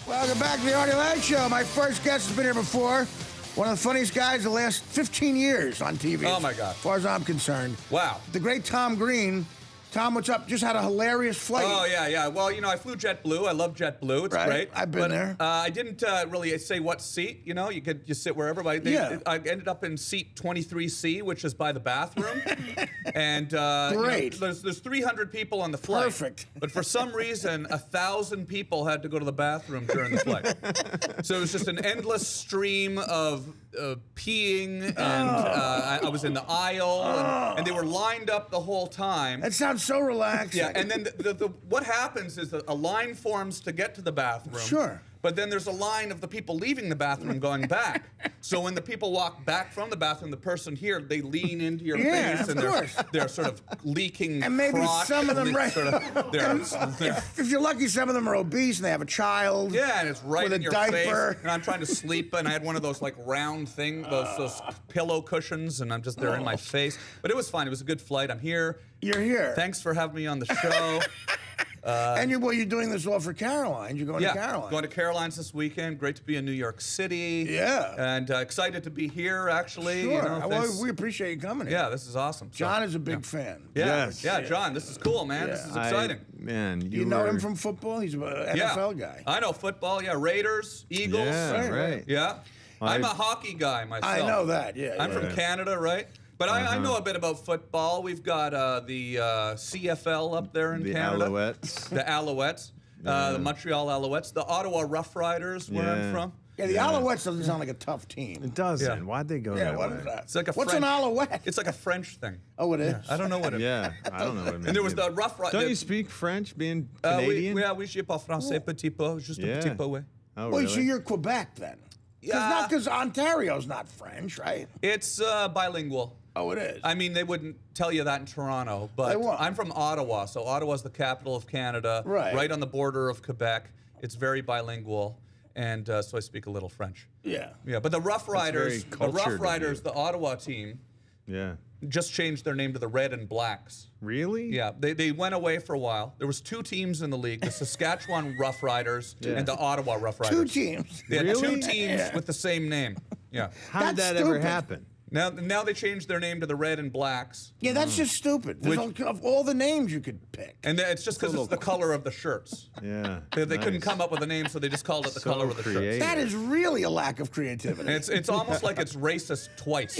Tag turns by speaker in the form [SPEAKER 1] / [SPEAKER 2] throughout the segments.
[SPEAKER 1] Welcome back to the Artie Lange Show. My first guest has been here before. One of the funniest guys the last 15 years on TV.
[SPEAKER 2] Oh, my God.
[SPEAKER 1] As far as I'm concerned.
[SPEAKER 2] Wow.
[SPEAKER 1] The great Tom Green. Tom, what's up? Just had a hilarious flight.
[SPEAKER 2] Oh, yeah. Well, you know, I flew JetBlue. I love JetBlue. It's great.
[SPEAKER 1] I've been there.
[SPEAKER 2] I didn't really say what seat. You know, you could just sit wherever. But I ended up in seat 23C, which is by the bathroom. And
[SPEAKER 1] great.
[SPEAKER 2] You know, there's 300 people on the flight.
[SPEAKER 1] Perfect.
[SPEAKER 2] But for some reason, 1,000 people had to go to the bathroom during the flight. So it was just an endless stream of peeing, and I was in the aisle, and they were lined up the whole time.
[SPEAKER 1] That sounds so relaxing.
[SPEAKER 2] Yeah, and then what happens is that a line forms to get to the bathroom.
[SPEAKER 1] Sure.
[SPEAKER 2] But then there's a line of the people leaving the bathroom going back. So when the people walk back from the bathroom, the person here, they lean into your face, and they're sort of leaking
[SPEAKER 1] and maybe
[SPEAKER 2] crotch,
[SPEAKER 1] some of them, right?
[SPEAKER 2] Sort of,
[SPEAKER 1] if you're lucky, some of them are obese and they have a child.
[SPEAKER 2] Yeah, and it's right
[SPEAKER 1] with
[SPEAKER 2] in
[SPEAKER 1] a
[SPEAKER 2] your
[SPEAKER 1] diaper.
[SPEAKER 2] face. And I'm trying to sleep, and I had one of those like round things, those pillow cushions, and they're in my face. But it was fine. It was a good flight. I'm here.
[SPEAKER 1] You're here.
[SPEAKER 2] Thanks for having me on the show.
[SPEAKER 1] And you're doing this all for Caroline. You're going to Caroline.
[SPEAKER 2] Going to Caroline's this weekend. Great to be in New York City.
[SPEAKER 1] Yeah.
[SPEAKER 2] And excited to be here, actually.
[SPEAKER 1] Sure.
[SPEAKER 2] You know,
[SPEAKER 1] well, we appreciate you coming here.
[SPEAKER 2] Yeah, this is awesome.
[SPEAKER 1] John is a big fan.
[SPEAKER 2] Yeah.
[SPEAKER 3] Yes.
[SPEAKER 2] Yeah, John, this is cool, man.
[SPEAKER 1] Yeah.
[SPEAKER 2] This is exciting.
[SPEAKER 1] You know him from football? He's an NFL guy.
[SPEAKER 2] I know football. Yeah, Raiders, Eagles.
[SPEAKER 3] Yeah, right.
[SPEAKER 2] Yeah. I'm a hockey guy myself.
[SPEAKER 1] I know that, yeah.
[SPEAKER 2] I'm from Canada, right? But I know a bit about football. We've got the CFL up there in Canada.
[SPEAKER 3] Alouettes.
[SPEAKER 2] The Alouettes. The Montreal Alouettes. The Ottawa Rough Riders, where I'm from.
[SPEAKER 1] Yeah, the Alouettes doesn't sound like a tough team.
[SPEAKER 3] It doesn't.
[SPEAKER 2] Yeah.
[SPEAKER 3] Why'd they go
[SPEAKER 1] Yeah,
[SPEAKER 3] that
[SPEAKER 1] what
[SPEAKER 3] way?
[SPEAKER 1] is that?
[SPEAKER 2] It's like
[SPEAKER 1] What's an Alouette?
[SPEAKER 2] It's like a French thing.
[SPEAKER 1] Oh, it is?
[SPEAKER 2] I don't know what it is.
[SPEAKER 3] Yeah, I don't know what it means.
[SPEAKER 2] And there was
[SPEAKER 3] either.
[SPEAKER 2] the Rough Riders.
[SPEAKER 3] Don't you speak French, being Canadian?
[SPEAKER 2] Oui, je parle français, petit peu, juste un petit peu, oui.
[SPEAKER 3] Oh,
[SPEAKER 1] Well,
[SPEAKER 3] really?
[SPEAKER 1] so you're Quebec then?
[SPEAKER 2] Yeah.
[SPEAKER 1] Because Ontario's not French, right?
[SPEAKER 2] It's bilingual.
[SPEAKER 1] Oh, it is.
[SPEAKER 2] I mean, they wouldn't tell you that in Toronto,
[SPEAKER 1] They
[SPEAKER 2] but
[SPEAKER 1] won't.
[SPEAKER 2] I'm from Ottawa, so Ottawa's the capital of Canada,
[SPEAKER 1] Right
[SPEAKER 2] on the border of Quebec. It's very bilingual, and so I speak a little French.
[SPEAKER 1] Yeah.
[SPEAKER 2] Yeah, but the Rough Riders,
[SPEAKER 3] very cultured of you.
[SPEAKER 2] the Ottawa team,
[SPEAKER 3] Yeah.
[SPEAKER 2] just changed their name to the Red and Blacks.
[SPEAKER 3] Really?
[SPEAKER 2] Yeah, they went away for a while. There was two teams in the league: the Saskatchewan Rough Riders and the Ottawa Rough Riders.
[SPEAKER 1] Two teams.
[SPEAKER 2] They had
[SPEAKER 3] Really?
[SPEAKER 2] two teams with the same name. Yeah.
[SPEAKER 3] How did
[SPEAKER 1] That's
[SPEAKER 3] that ever
[SPEAKER 1] stupid.
[SPEAKER 3] happen?
[SPEAKER 2] Now they changed their name to the Red and Blacks.
[SPEAKER 1] Yeah, that's just stupid. There's of all the names you could pick.
[SPEAKER 2] And it's just because it's the color of the shirts.
[SPEAKER 3] Yeah.
[SPEAKER 2] They couldn't come up with a name, so they just called it the
[SPEAKER 3] So
[SPEAKER 2] color of the
[SPEAKER 3] creative.
[SPEAKER 2] shirts.
[SPEAKER 1] That is really a lack of creativity.
[SPEAKER 2] And it's almost like it's racist twice.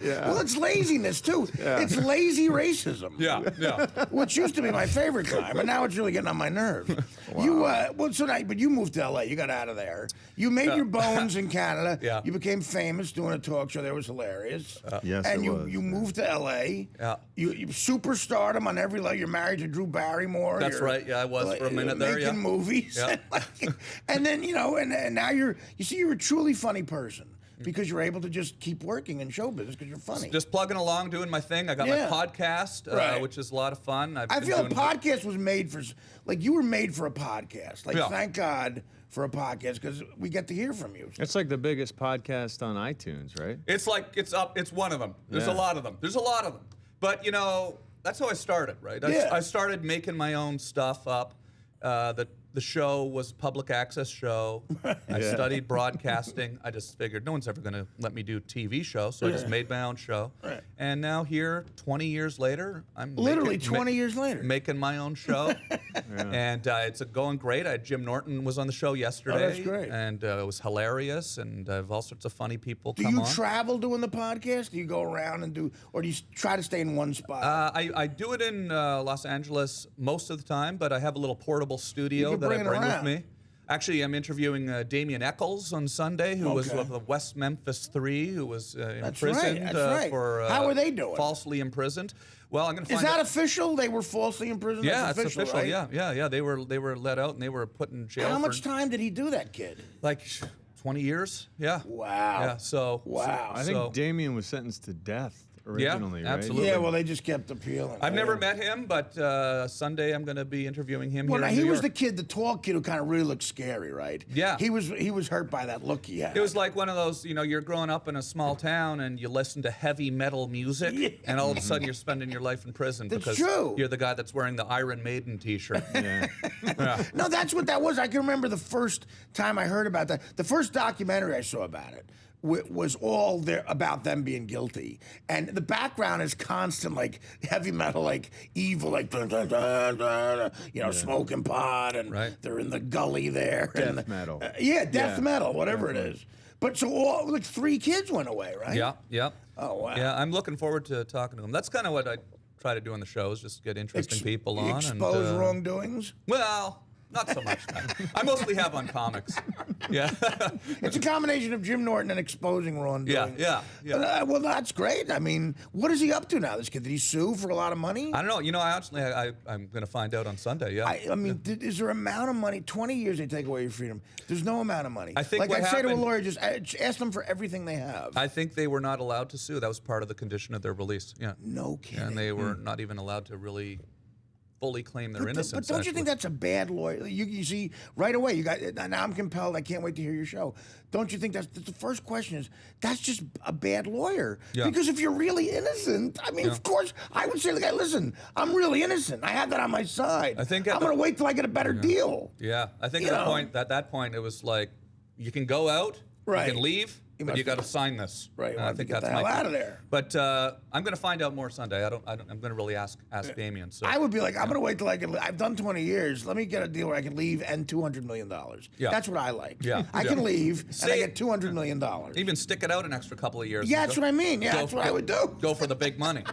[SPEAKER 1] Well, it's laziness, too. It's lazy racism.
[SPEAKER 2] Yeah.
[SPEAKER 1] Which used to be my favorite time, but now it's really getting on my nerve. But you moved to LA. You got out of there. You made your bones in Canada.
[SPEAKER 2] Yeah.
[SPEAKER 1] You became famous doing a talk show. That was hilarious.
[SPEAKER 3] Yes,
[SPEAKER 1] and
[SPEAKER 3] it
[SPEAKER 1] you
[SPEAKER 3] was.
[SPEAKER 1] you moved to LA.
[SPEAKER 2] Yeah.
[SPEAKER 1] You superstardom on every level. You're married to Drew Barrymore.
[SPEAKER 2] That's
[SPEAKER 1] You're,
[SPEAKER 2] right. Yeah, I was for a minute there.
[SPEAKER 1] making
[SPEAKER 2] Yeah.
[SPEAKER 1] movies.
[SPEAKER 2] Yeah.
[SPEAKER 1] And then and now you're a truly funny person. Because you're able to just keep working in show business because you're funny.
[SPEAKER 2] Just plugging along, doing my thing. I got my podcast,
[SPEAKER 1] Right.
[SPEAKER 2] which is a lot of fun.
[SPEAKER 1] I feel a podcast was made for, like, you were made for a podcast. Like,
[SPEAKER 2] Yeah.
[SPEAKER 1] thank God for a podcast because we get to hear from you.
[SPEAKER 3] It's like the biggest podcast on iTunes, right?
[SPEAKER 2] It's like it's one of them. There's
[SPEAKER 3] Yeah.
[SPEAKER 2] a lot of them. But that's how I started, right? I started making my own stuff up. The show was a public access show. I studied broadcasting. I just figured no one's ever going to let me do a TV show, so I just made my own show.
[SPEAKER 1] Right.
[SPEAKER 2] And now here, 20 years later, I'm
[SPEAKER 1] Literally 20 years later.
[SPEAKER 2] making my own show. And it's going great. Jim Norton was on the show yesterday.
[SPEAKER 1] Oh, that's great.
[SPEAKER 2] And it was hilarious, and I have all sorts of funny people
[SPEAKER 1] Do
[SPEAKER 2] come
[SPEAKER 1] you
[SPEAKER 2] on.
[SPEAKER 1] travel doing the podcast? Do you go around and do, or do you try to stay in one spot?
[SPEAKER 2] I do it in Los Angeles most of the time, but I have a little portable studio
[SPEAKER 1] can
[SPEAKER 2] that I
[SPEAKER 1] bring it
[SPEAKER 2] bring with
[SPEAKER 1] around.
[SPEAKER 2] me. Actually, I'm interviewing Damien Eccles on Sunday, who was of the West Memphis Three, who was imprisoned
[SPEAKER 1] That's right.
[SPEAKER 2] for
[SPEAKER 1] How are they doing?
[SPEAKER 2] falsely imprisoned. Well, I'm going to find
[SPEAKER 1] Is that
[SPEAKER 2] out.
[SPEAKER 1] official? They were falsely imprisoned?
[SPEAKER 2] Yeah,
[SPEAKER 1] That's
[SPEAKER 2] it's official.
[SPEAKER 1] right?
[SPEAKER 2] Yeah. They were let out and they were put in jail.
[SPEAKER 1] How
[SPEAKER 2] for
[SPEAKER 1] much time did he do that, kid?
[SPEAKER 2] Like 20 years. Yeah.
[SPEAKER 1] Wow.
[SPEAKER 2] Yeah. So.
[SPEAKER 1] Wow.
[SPEAKER 3] I think Damien was sentenced to death originally, right?
[SPEAKER 2] absolutely.
[SPEAKER 1] Yeah, well, they just kept appealing.
[SPEAKER 2] I've never met him, but Sunday I'm going to be interviewing him
[SPEAKER 1] Well,
[SPEAKER 2] here
[SPEAKER 1] now,
[SPEAKER 2] in
[SPEAKER 1] he
[SPEAKER 2] New
[SPEAKER 1] was
[SPEAKER 2] York.
[SPEAKER 1] the kid, the tall kid who kind of really looked scary, right?
[SPEAKER 2] Yeah.
[SPEAKER 1] He was hurt by that look he had.
[SPEAKER 2] It was like one of those, you're growing up in a small town and you listen to heavy metal music, and all of a sudden you're spending your life in prison because
[SPEAKER 1] true.
[SPEAKER 2] you're the guy that's wearing the Iron Maiden T-shirt.
[SPEAKER 3] Yeah.
[SPEAKER 2] Yeah.
[SPEAKER 1] No, that's what that was. I can remember the first time I heard about that. The first documentary I saw about it was all there about them being guilty, and the background is constant, like heavy metal, like evil, like dun, dun, dun, dun, smoking pot, and
[SPEAKER 2] Right.
[SPEAKER 1] they're in the gully there.
[SPEAKER 3] Death metal.
[SPEAKER 1] Death metal, whatever
[SPEAKER 3] Definitely.
[SPEAKER 1] it is. But so all like 3 kids went away, right?
[SPEAKER 2] Yeah.
[SPEAKER 1] Oh wow.
[SPEAKER 2] Yeah, I'm looking forward to talking to them. That's kind of what I try to do on the shows, just get interesting people on.
[SPEAKER 1] Expose
[SPEAKER 2] and,
[SPEAKER 1] wrongdoings.
[SPEAKER 2] Well, not so much. I mostly have on comics. Yeah.
[SPEAKER 1] It's a combination of Jim Norton and exposing wrongdoing.
[SPEAKER 2] Yeah.
[SPEAKER 1] Well, that's great. I mean, what is he up to now? This kid, did he sue for a lot of money?
[SPEAKER 2] I don't know. I'm going to find out on Sunday. Yeah.
[SPEAKER 1] I mean, is there amount of money? 20 years they take away your freedom. There's no amount of money.
[SPEAKER 2] I think
[SPEAKER 1] like
[SPEAKER 2] what
[SPEAKER 1] I'd say to a
[SPEAKER 2] happened-
[SPEAKER 1] lawyer, just ask them for everything they have.
[SPEAKER 2] I think they were not allowed to sue. That was part of the condition of their release. Yeah.
[SPEAKER 1] No kidding.
[SPEAKER 2] And they were not even allowed to really fully claim their innocence.
[SPEAKER 1] But don't you think that's a bad lawyer? You see, right away, you got, now I'm compelled, I can't wait to hear your show. Don't you think that's the first question is, that's just a bad lawyer?
[SPEAKER 2] Yeah.
[SPEAKER 1] Because if you're really innocent, I mean, of course, I would say to the guy, listen, I'm really innocent. I have that on my side.
[SPEAKER 2] I think
[SPEAKER 1] I'm going to wait till I get a better deal.
[SPEAKER 2] Yeah. I think
[SPEAKER 1] You
[SPEAKER 2] at
[SPEAKER 1] know.
[SPEAKER 2] that point, it was like, you can go out,
[SPEAKER 1] Right.
[SPEAKER 2] you can leave, but
[SPEAKER 1] must-
[SPEAKER 2] you got to sign this.
[SPEAKER 1] Right, you
[SPEAKER 2] And I
[SPEAKER 1] have to
[SPEAKER 2] think
[SPEAKER 1] get
[SPEAKER 2] that's
[SPEAKER 1] the hell
[SPEAKER 2] my key.
[SPEAKER 1] out of there.
[SPEAKER 2] But I'm going to find out more Sunday. I'm going to really ask Damien. So
[SPEAKER 1] I would be like, I'm going to wait till I can. I've done 20 years. Let me get a deal where I can leave and $200 million.
[SPEAKER 2] Yeah.
[SPEAKER 1] That's what I like.
[SPEAKER 2] Yeah.
[SPEAKER 1] I can leave and I
[SPEAKER 2] Say-
[SPEAKER 1] get $200 million.
[SPEAKER 2] even stick it out an extra couple of years.
[SPEAKER 1] Yeah,
[SPEAKER 2] and
[SPEAKER 1] that's
[SPEAKER 2] go-
[SPEAKER 1] what I mean. Yeah,
[SPEAKER 2] go-
[SPEAKER 1] that's what I would do.
[SPEAKER 2] Go for the big money.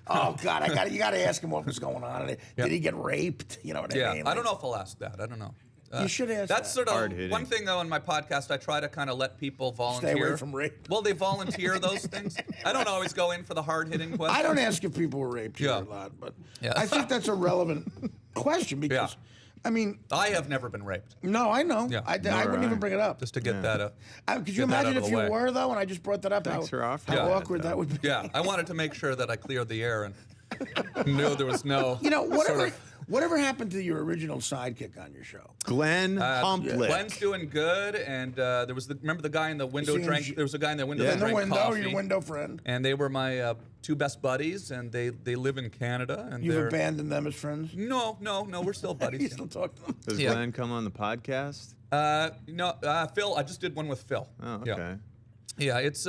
[SPEAKER 1] Oh God, you got to ask him what was going on. Did he get raped? You know what I mean?
[SPEAKER 2] I don't know if I'll ask that. I don't know.
[SPEAKER 1] You should ask
[SPEAKER 2] That's
[SPEAKER 1] that.
[SPEAKER 2] sort of
[SPEAKER 3] Hard-hitting.
[SPEAKER 2] one thing though in my podcast. I try to kind of let people volunteer.
[SPEAKER 1] Stay away from rape.
[SPEAKER 2] Well, they volunteer those things. I don't always go in for the hard-hitting questions.
[SPEAKER 1] I don't ask if people were raped here
[SPEAKER 2] Yeah.
[SPEAKER 1] a lot, but
[SPEAKER 2] Yeah.
[SPEAKER 1] I think that's a relevant question because,
[SPEAKER 2] Yeah.
[SPEAKER 1] I mean,
[SPEAKER 2] I have never been raped.
[SPEAKER 1] no, I know.
[SPEAKER 2] Yeah.
[SPEAKER 1] I
[SPEAKER 3] Nor
[SPEAKER 1] wouldn't
[SPEAKER 3] I.
[SPEAKER 1] even bring it up.
[SPEAKER 2] Just to get that up.
[SPEAKER 1] Could you
[SPEAKER 2] get that
[SPEAKER 1] imagine
[SPEAKER 2] out of
[SPEAKER 1] if
[SPEAKER 2] the
[SPEAKER 1] you
[SPEAKER 2] way.
[SPEAKER 1] were though, and I just brought that up?
[SPEAKER 3] Thanks for offering
[SPEAKER 1] How
[SPEAKER 3] that,
[SPEAKER 1] awkward
[SPEAKER 3] though.
[SPEAKER 1] that would be.
[SPEAKER 2] Yeah, I wanted to make sure that I cleared the air and knew there was no.
[SPEAKER 1] You know, whatever.
[SPEAKER 2] sort of-
[SPEAKER 1] Whatever happened to your original sidekick on your show?
[SPEAKER 3] Glenn Humplick.
[SPEAKER 2] Glenn's doing good, and there was remember the guy in the window
[SPEAKER 1] Is he in
[SPEAKER 2] drank.
[SPEAKER 1] j-
[SPEAKER 2] There was a guy in the window
[SPEAKER 3] Yeah.
[SPEAKER 2] that
[SPEAKER 1] In the
[SPEAKER 2] drank
[SPEAKER 1] window,
[SPEAKER 2] coffee,
[SPEAKER 1] your window friend.
[SPEAKER 2] and they were my 2 best buddies, and they live in Canada, and
[SPEAKER 1] You've
[SPEAKER 2] they're
[SPEAKER 1] abandoned them as friends.
[SPEAKER 2] no, we're still
[SPEAKER 1] You
[SPEAKER 2] buddies.
[SPEAKER 1] still talk to them?
[SPEAKER 3] Does
[SPEAKER 2] Yeah.
[SPEAKER 3] Glenn come on the podcast?
[SPEAKER 2] Phil, I just did one with Phil.
[SPEAKER 3] Oh, okay.
[SPEAKER 2] Yeah, it's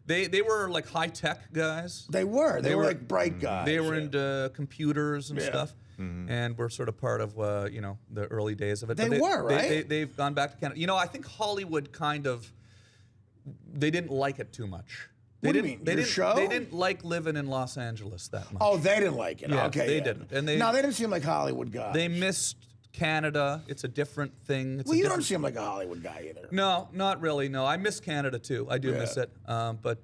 [SPEAKER 2] they were like high tech guys.
[SPEAKER 1] They were. They were
[SPEAKER 2] were-
[SPEAKER 1] like bright guys.
[SPEAKER 2] They were
[SPEAKER 1] yeah.
[SPEAKER 2] into computers and
[SPEAKER 1] Yeah.
[SPEAKER 2] stuff, and we're sort of part of the early days of it.
[SPEAKER 1] They
[SPEAKER 2] But
[SPEAKER 1] were, right?
[SPEAKER 2] They've gone back to Canada. I think Hollywood kind of they didn't like it too much. They
[SPEAKER 1] What do you
[SPEAKER 2] didn't,
[SPEAKER 1] mean,
[SPEAKER 2] They
[SPEAKER 1] your
[SPEAKER 2] didn't.
[SPEAKER 1] show?
[SPEAKER 2] They didn't like living in Los Angeles that much.
[SPEAKER 1] Oh, they didn't like it.
[SPEAKER 2] Yeah,
[SPEAKER 1] Okay,
[SPEAKER 2] they
[SPEAKER 1] yeah.
[SPEAKER 2] didn't. And
[SPEAKER 1] no, they didn't seem like Hollywood guys.
[SPEAKER 2] They missed Canada. It's a different thing. It's
[SPEAKER 1] Well,
[SPEAKER 2] a
[SPEAKER 1] you
[SPEAKER 2] different,
[SPEAKER 1] don't seem like a Hollywood guy either.
[SPEAKER 2] No, not really. No, I miss Canada too. I do miss
[SPEAKER 1] Yeah.
[SPEAKER 2] it. But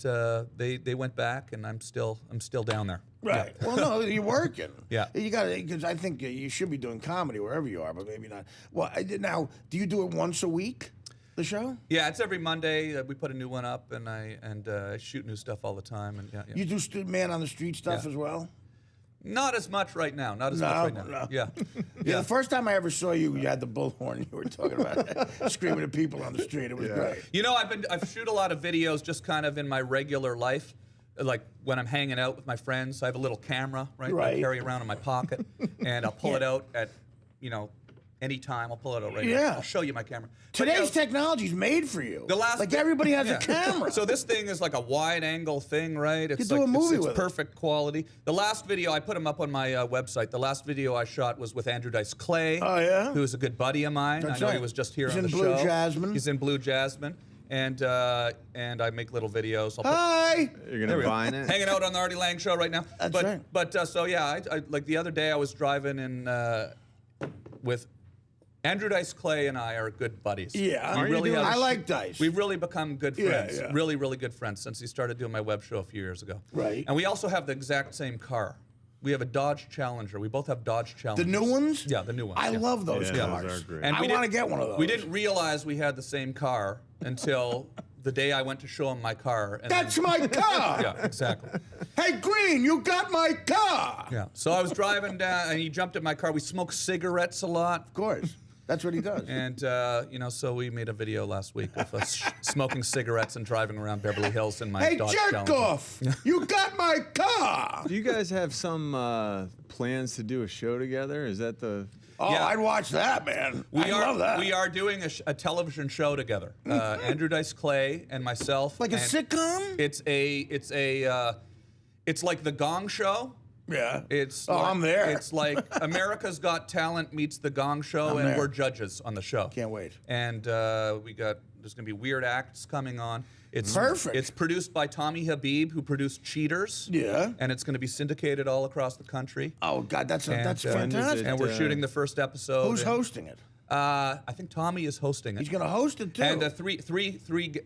[SPEAKER 2] they went back, and I'm still down there.
[SPEAKER 1] Right. Well, no, you're working.
[SPEAKER 2] Yeah.
[SPEAKER 1] You got to, because I think you should be doing comedy wherever you are, but maybe not. Well, now, do you do it once a week, the show?
[SPEAKER 2] Yeah, it's every Monday. We put a new one up, and I shoot new stuff all the time. And yeah.
[SPEAKER 1] You do man on the street stuff
[SPEAKER 2] Yeah.
[SPEAKER 1] as well?
[SPEAKER 2] Not as much right now. Not as much right now.
[SPEAKER 1] no.
[SPEAKER 2] Yeah.
[SPEAKER 1] Yeah, the first time I ever saw you, you had the bullhorn. You were talking about screaming at people on the street. It was great.
[SPEAKER 2] I've shoot a lot of videos just kind of in my regular life, like when I'm hanging out with my friends. I have a little camera, right?
[SPEAKER 1] Right.
[SPEAKER 2] I carry around in my pocket, and I'll pull it out at, any time. I'll pull it out right now.
[SPEAKER 1] Yeah.
[SPEAKER 2] I'll show you my camera. But,
[SPEAKER 1] Today's technology's made for you.
[SPEAKER 2] The
[SPEAKER 1] everybody has
[SPEAKER 2] yeah.
[SPEAKER 1] a camera.
[SPEAKER 2] So this thing is like a wide angle thing, right? It's
[SPEAKER 1] do
[SPEAKER 2] like
[SPEAKER 1] a movie
[SPEAKER 2] it's
[SPEAKER 1] with it.
[SPEAKER 2] perfect quality. The last video I put them up on my website. The last video I shot was with Andrew Dice Clay.
[SPEAKER 1] Oh, yeah?
[SPEAKER 2] Who is a good buddy of mine.
[SPEAKER 1] That's
[SPEAKER 2] I know he
[SPEAKER 1] right.
[SPEAKER 2] was just here
[SPEAKER 1] He's
[SPEAKER 2] on
[SPEAKER 1] in
[SPEAKER 2] the
[SPEAKER 1] Blue
[SPEAKER 2] show.
[SPEAKER 1] Jasmine.
[SPEAKER 2] He's in Blue Jasmine, and I make little videos. I'll put,
[SPEAKER 1] Hi.
[SPEAKER 3] You're
[SPEAKER 2] There
[SPEAKER 3] gonna
[SPEAKER 2] we go.
[SPEAKER 3] vine it.
[SPEAKER 2] Hanging out on the Artie Lange show right now.
[SPEAKER 1] That's
[SPEAKER 2] but,
[SPEAKER 1] right.
[SPEAKER 2] But so yeah, I like the other day I was driving in with Andrew Dice Clay and I are good buddies.
[SPEAKER 1] Yeah.
[SPEAKER 2] We really have-
[SPEAKER 1] I like Dice.
[SPEAKER 2] We've really become good
[SPEAKER 1] Yeah,
[SPEAKER 2] friends.
[SPEAKER 1] yeah.
[SPEAKER 2] Really, really good friends since he started doing my web show a few years ago.
[SPEAKER 1] Right.
[SPEAKER 2] And we also have the exact same car. We have a Dodge Challenger. We both have Dodge
[SPEAKER 1] The
[SPEAKER 2] Challengers.
[SPEAKER 1] new ones?
[SPEAKER 2] Yeah, the new ones.
[SPEAKER 1] I
[SPEAKER 2] yeah.
[SPEAKER 1] love those
[SPEAKER 3] Yeah,
[SPEAKER 1] cars.
[SPEAKER 3] those are great.
[SPEAKER 2] And
[SPEAKER 1] I
[SPEAKER 2] we
[SPEAKER 1] want to
[SPEAKER 2] didn't-
[SPEAKER 1] get one of those.
[SPEAKER 2] We didn't realize we had the same car until the day I went to show him my car. And
[SPEAKER 1] That's my car.
[SPEAKER 2] Yeah, exactly.
[SPEAKER 1] Hey, Green, you got my car.
[SPEAKER 2] Yeah. So I was driving down, and he jumped in my car. We smoked cigarettes a lot.
[SPEAKER 1] Of course. That's what he does.
[SPEAKER 2] And, so we made a video last week of us smoking cigarettes and driving around Beverly Hills in my
[SPEAKER 1] Hey,
[SPEAKER 2] Dodge
[SPEAKER 1] jerk
[SPEAKER 2] Challenger.
[SPEAKER 1] off! You got my car!
[SPEAKER 3] Do you guys have some plans to do a show together? Is that the?
[SPEAKER 1] Oh,
[SPEAKER 2] Yeah.
[SPEAKER 1] I'd watch that, man. I love that.
[SPEAKER 2] We are doing a television show together. Andrew Dice Clay and myself.
[SPEAKER 1] Like a
[SPEAKER 2] and
[SPEAKER 1] sitcom?
[SPEAKER 2] It's like the Gong Show.
[SPEAKER 1] Yeah.
[SPEAKER 2] It's
[SPEAKER 1] I'm there.
[SPEAKER 2] It's like America's Got Talent meets the Gong Show,
[SPEAKER 1] I'm
[SPEAKER 2] and
[SPEAKER 1] there.
[SPEAKER 2] we're judges on the show.
[SPEAKER 1] Can't wait.
[SPEAKER 2] And there's gonna be weird acts coming on. It's
[SPEAKER 1] Perfect.
[SPEAKER 2] It's produced by Tommy Habib, who produced Cheaters.
[SPEAKER 1] Yeah.
[SPEAKER 2] And it's gonna be syndicated all across the country.
[SPEAKER 1] Oh, God, that's
[SPEAKER 2] And,
[SPEAKER 1] fantastic.
[SPEAKER 2] And we're shooting the first episode.
[SPEAKER 1] Who's
[SPEAKER 2] and,
[SPEAKER 1] hosting it?
[SPEAKER 2] I think Tommy is hosting it.
[SPEAKER 1] He's going to host it, too.
[SPEAKER 2] And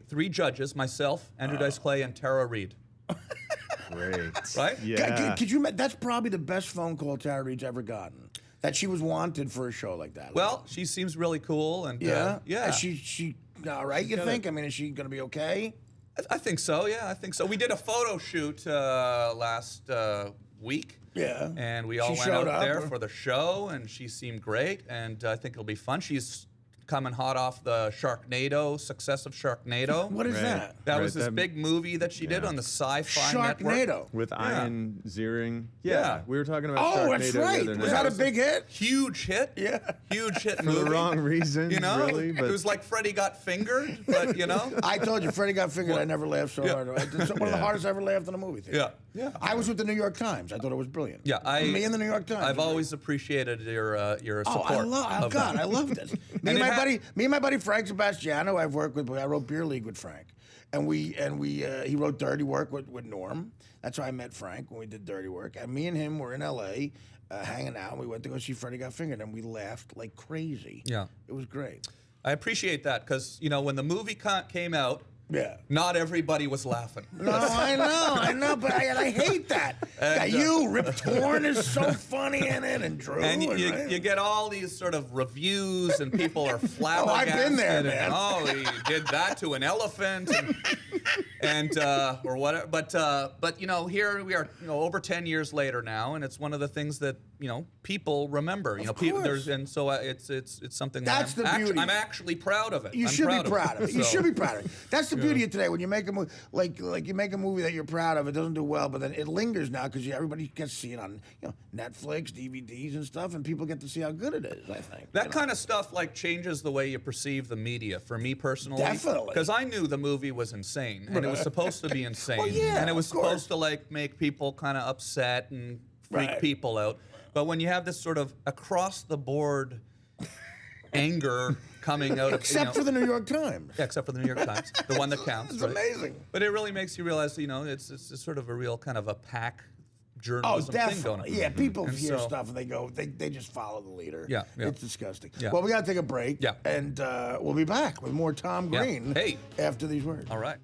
[SPEAKER 2] three judges, myself, Andrew Dice Clay, and Tara Reid.
[SPEAKER 3] Great.
[SPEAKER 2] Right?
[SPEAKER 3] Yeah.
[SPEAKER 1] Could you? That's probably the best phone call Tara Reid's ever gotten. That she was wanted for a show like that.
[SPEAKER 2] Well, she seems really cool, and
[SPEAKER 1] yeah.
[SPEAKER 2] yeah.
[SPEAKER 1] Is she all right? You think? I mean, is she going to be okay?
[SPEAKER 2] I think so. Yeah, I think so. We did a photo shoot last week.
[SPEAKER 1] Yeah.
[SPEAKER 2] And we all
[SPEAKER 1] She
[SPEAKER 2] went
[SPEAKER 1] showed
[SPEAKER 2] out
[SPEAKER 1] up,
[SPEAKER 2] there
[SPEAKER 1] or-
[SPEAKER 2] for the show, and she seemed great, and I think it'll be fun. She's coming hot off the success of Sharknado.
[SPEAKER 1] What is
[SPEAKER 3] Right.
[SPEAKER 1] that?
[SPEAKER 2] That was
[SPEAKER 3] Right,
[SPEAKER 2] this
[SPEAKER 3] that-
[SPEAKER 2] big movie that she did on the Sci-Fi Network.
[SPEAKER 1] Sharknado.
[SPEAKER 3] With Ian Ziering.
[SPEAKER 2] Yeah.
[SPEAKER 3] We were talking about
[SPEAKER 1] Oh,
[SPEAKER 3] Sharknado
[SPEAKER 1] that's
[SPEAKER 3] the
[SPEAKER 1] right.
[SPEAKER 3] other
[SPEAKER 1] Was
[SPEAKER 3] night.
[SPEAKER 1] that a big hit?
[SPEAKER 2] Huge hit.
[SPEAKER 1] Yeah.
[SPEAKER 2] Huge hit
[SPEAKER 3] For
[SPEAKER 2] movie.
[SPEAKER 3] the wrong reasons,
[SPEAKER 2] You know,
[SPEAKER 3] really. But
[SPEAKER 2] it was like Freddie Got Fingered, but you know.
[SPEAKER 1] I told you, Freddie Got Fingered. I never laughed so
[SPEAKER 2] Yeah.
[SPEAKER 1] hard. It's one of the hardest I ever laughed in a movie theater.
[SPEAKER 2] Yeah. Yeah.
[SPEAKER 1] I was with the New York Times. I thought it was brilliant.
[SPEAKER 2] Yeah,
[SPEAKER 1] Me and the New York Times.
[SPEAKER 2] I've always appreciated your support.
[SPEAKER 1] I loved it. Me and my buddy Frank Sebastiano, I've worked with. I wrote Beer League with Frank, and he wrote Dirty Work with Norm. That's how I met Frank when we did Dirty Work. And me and him were in L.A. Hanging out. And we went to go see Freddie Got Fingered, and we laughed like crazy.
[SPEAKER 2] Yeah.
[SPEAKER 1] It was great.
[SPEAKER 2] I appreciate that because when the movie came out,
[SPEAKER 1] Yeah.
[SPEAKER 2] not everybody was laughing.
[SPEAKER 1] No, I know, but I hate that. Rip Torn is so funny in it, and Drew.
[SPEAKER 2] And
[SPEAKER 1] right?
[SPEAKER 2] you get all these sort of reviews, and people are flabbergasted.
[SPEAKER 1] I've been there,
[SPEAKER 2] and,
[SPEAKER 1] man.
[SPEAKER 2] oh, he did that to an elephant, and or whatever. But here we are, over 10 years later now, and it's one of the things that people remember. People. So it's something
[SPEAKER 1] That's
[SPEAKER 2] that
[SPEAKER 1] the beauty.
[SPEAKER 2] I'm actually proud of it.
[SPEAKER 1] You
[SPEAKER 2] I'm
[SPEAKER 1] should be proud of it. You
[SPEAKER 2] So-
[SPEAKER 1] should be proud of it. That's the beauty of today. When you make a movie, like you make a movie that you're proud of, it doesn't do well, but then it lingers now because everybody gets to see it on Netflix, DVDs, and stuff, and people get to see how good it is. I think
[SPEAKER 2] That kind of stuff changes the way you perceive the media. For me personally,
[SPEAKER 1] Definitely.
[SPEAKER 2] because I knew the movie was insane, and it was supposed to be insane,
[SPEAKER 1] Well, yeah,
[SPEAKER 2] and it was
[SPEAKER 1] of course.
[SPEAKER 2] supposed to make people kind of upset and freak
[SPEAKER 1] Right.
[SPEAKER 2] people out. But when you have this sort of across the board anger coming out,
[SPEAKER 1] Except for the New York Times.
[SPEAKER 2] yeah, except for the New York Times, the one that counts.
[SPEAKER 1] It's
[SPEAKER 2] right?
[SPEAKER 1] amazing.
[SPEAKER 2] But it really makes you realize, it's sort of a real kind of a pack
[SPEAKER 1] Oh,
[SPEAKER 2] journalism thing going
[SPEAKER 1] definitely.
[SPEAKER 2] on.
[SPEAKER 1] Yeah, people
[SPEAKER 2] And
[SPEAKER 1] hear
[SPEAKER 2] so-
[SPEAKER 1] stuff and they just follow the leader.
[SPEAKER 2] Yeah, yeah.
[SPEAKER 1] It's disgusting.
[SPEAKER 2] Yeah.
[SPEAKER 1] Well, we got to take a break.
[SPEAKER 2] Yeah.
[SPEAKER 1] And we'll be back with more Tom
[SPEAKER 2] Yeah.
[SPEAKER 1] Green
[SPEAKER 2] Hey.
[SPEAKER 1] after these words.
[SPEAKER 2] All right.